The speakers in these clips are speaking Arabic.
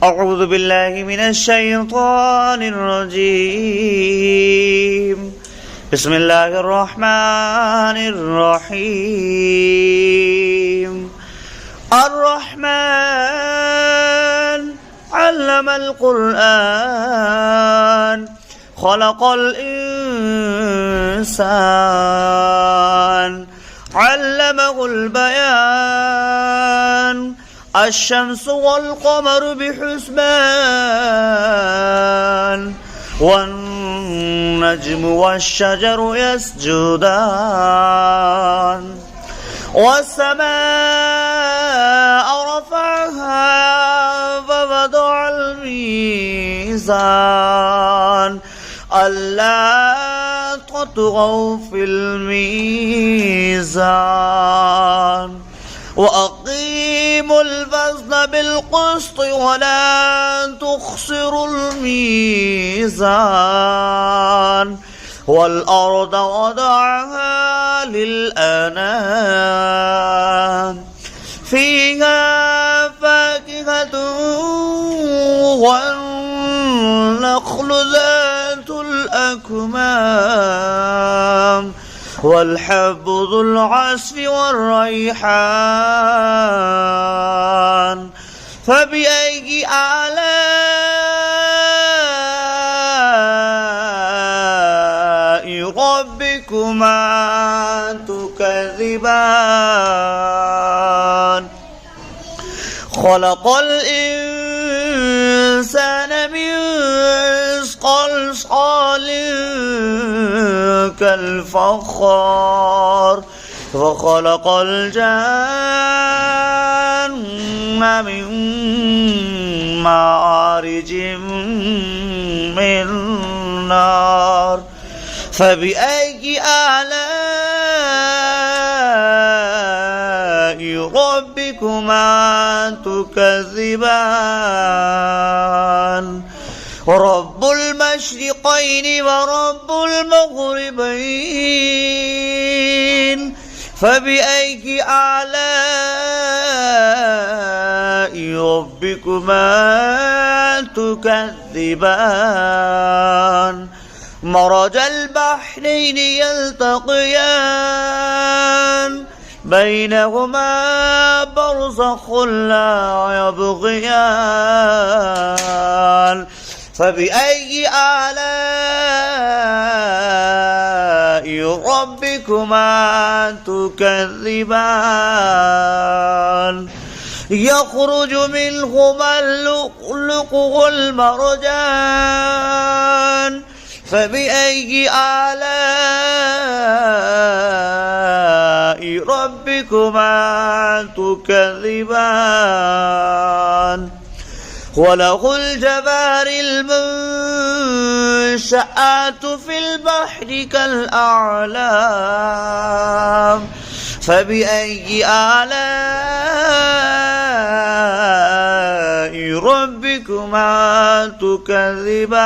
أعوذ بالله من الشيطان الرجيم. بسم الله الرحمن الرحيم. الرحمن علم القرآن خلق الإنسان علمه البيان الشمس والقمر بحسبان والنجم والشجر يسجدان والسماء رفعها فوضع الميزان ألا تطغوا في الميزان وأقيموا الوزن بالقسط ولا تخسروا الميزان والأرض وضعها للأنام فيها فاكهة والنخل ذات الأكمام والحب ذو العصف والريحان فبأي آلاء ربكما تكذبان خلق الإنسان من صلصال كالفخار وخلق الجن من مارج من نار فبأي آلاء ربكما تكذبان رب المشرقين ورب المغربين فبأي آلاء ربكما تكذبان مرج البحرين يلتقيان بينهما برزخ لا يبغيان فبأي آلاء ربكما تكذبان يخرج منهما اللؤلؤ والمرجان فبأي آلاء ربكما تكذبان وله الجوار المنشآت في البحر كالأعلام فبأي آلاء ربكما تكذبان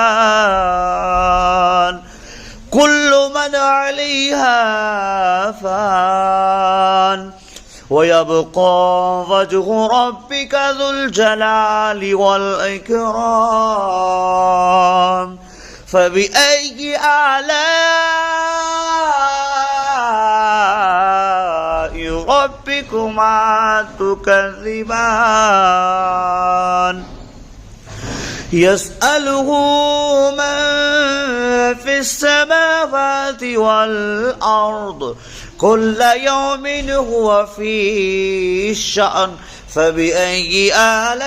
كل من عليها فان ويبقى وجه ربك ذو الجلال والإكرام فبأي آلاء ربكما تكذبان يسأله من في السماوات والأرض كل يوم هو في شأن فبأي آلاء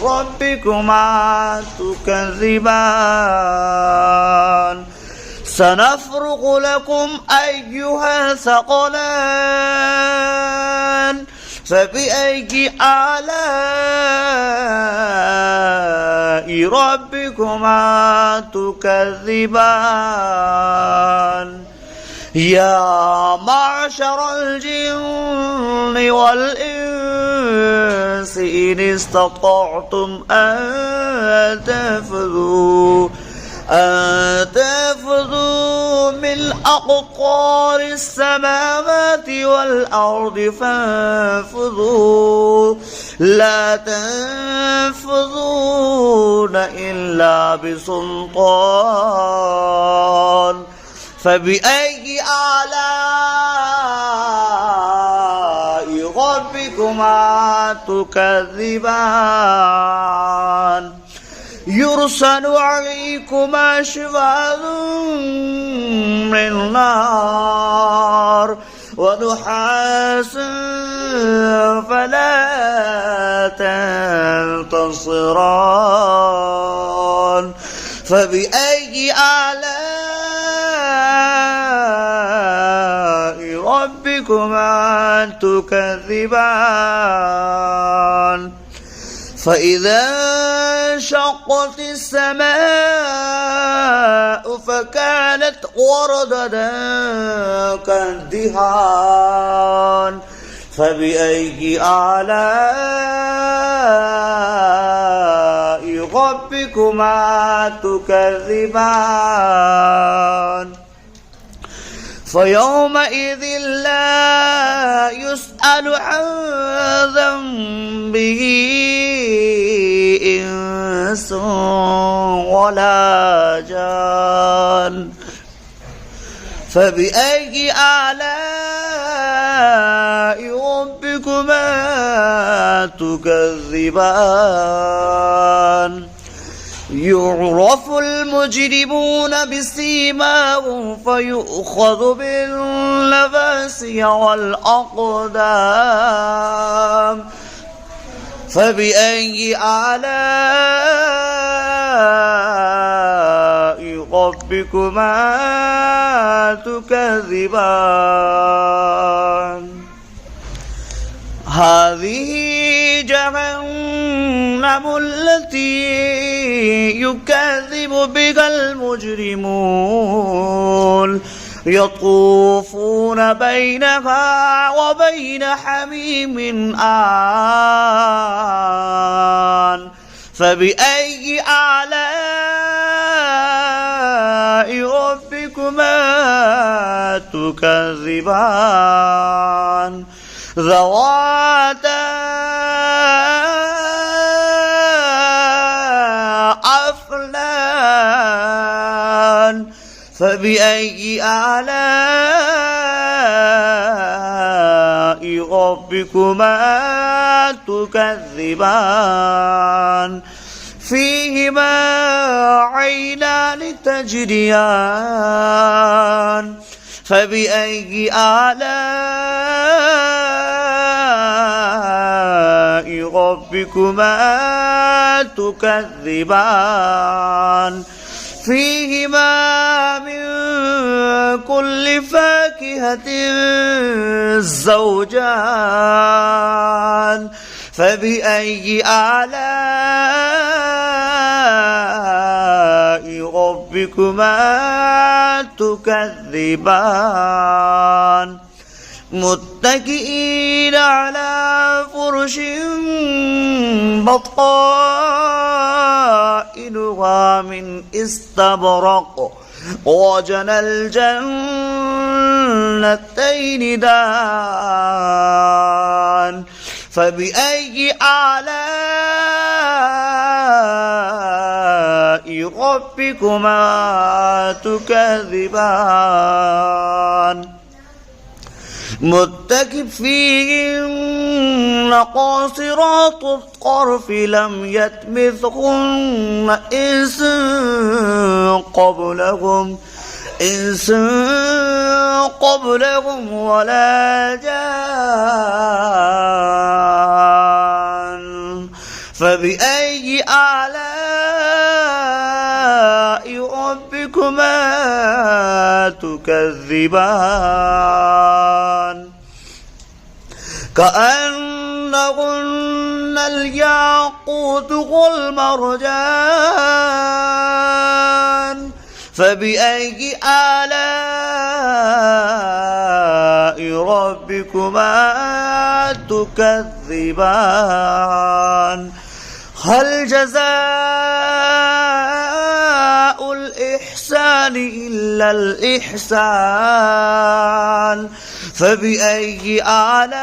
ربكما تكذبان سنفرغ لكم أيها الثقلان فبأي آلاء ربكما تكذبان يا معشر الجن والإنس إن استطعتم أن تنفذوا من أقطار السماوات والأرض فانفذوا لا تنفذون إلا بسلطان فبأي آلاء ربكما تكذبان يرسل عليكما شواظ من نار ونحاس فلا تنتصران فبأي آلاء ربكما تكذبان فإذا انشقت السماء فكانت وردة كالدهان فبأي آلاء ربكما تكذبان فيومئذ لا يسأل عن ذنبه إنس ولا جان فبأي آلاء ربكما تكذبان يعرف المجرمون بسيماهم فيؤخذ بالنواصي والأقدام فبأي آلاء ربكما تكذبان هذه جهنم التي يكذب بها المجرمون يطوفون بينها وبين حميم آن فبأي آلاء ربكما تكذبان ذواتا أفنان فبأي آلاء ربكما تكذبان فيهما عينان تجريان فبأي آلاء ربكما تكذبان فيهما من كل فاكهة زوجان فبأي آلاء ربكما تكذبان متكئين على فرش بطائنها من استبرق وجنى الجنتين دان فبأي آلاء ربكما تكذبان متكئين قاصرات الطرف لم يطمثهن إنس قبلهم ولا جان فبأي آلاء ربكما تكذبان كأنهن الياقوت والمرجان فبأي آلاء ربكما تكذبان هل جزاء الإحسان إلا الإحسان فبأي آلاء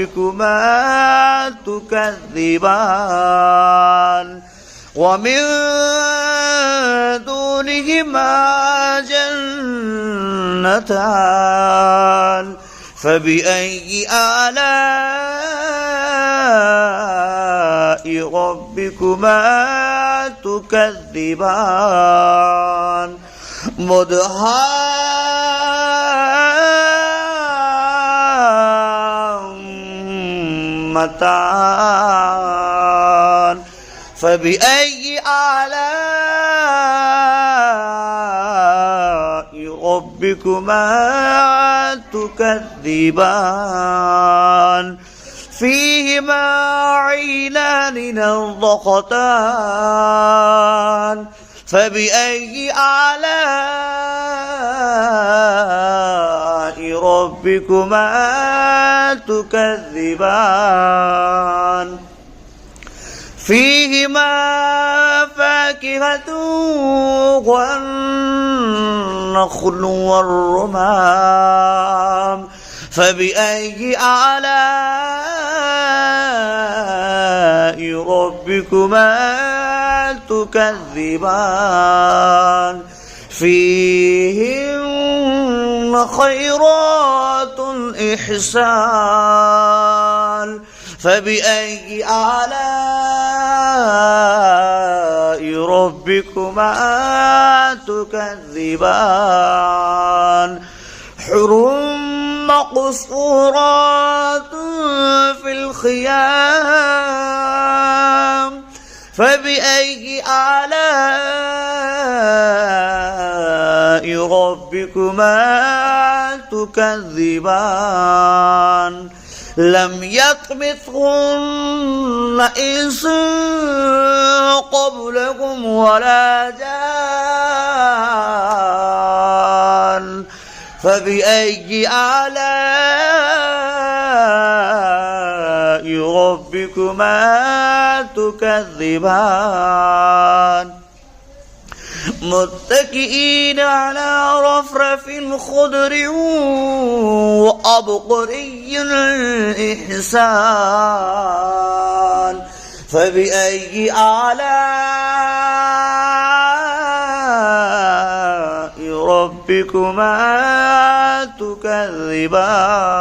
ربكما تكذبان ومن دونهما جنتان فبأي آلاء ربكما تكذبان مدهامتان فبأي آلاء ربكما تكذبان فيهما عينان نضختان فبأي آلاء ربكما تكذبان فيهما فاكهة والنخل والرمان فبأي آلاء ربكما تكذبان فيهن خيرات إحسان فبأي آلاء ربكما تكذبان حر مقصورات في الخيام فبأي آلاء ربكما تكذبان لم يطمثهن إنس قبلهم ولا جان فبأي آلاء ربكما تكذبان متكئين على رفرف خضر وأبقري إحسان فبأي آلاء ربكما تكذبان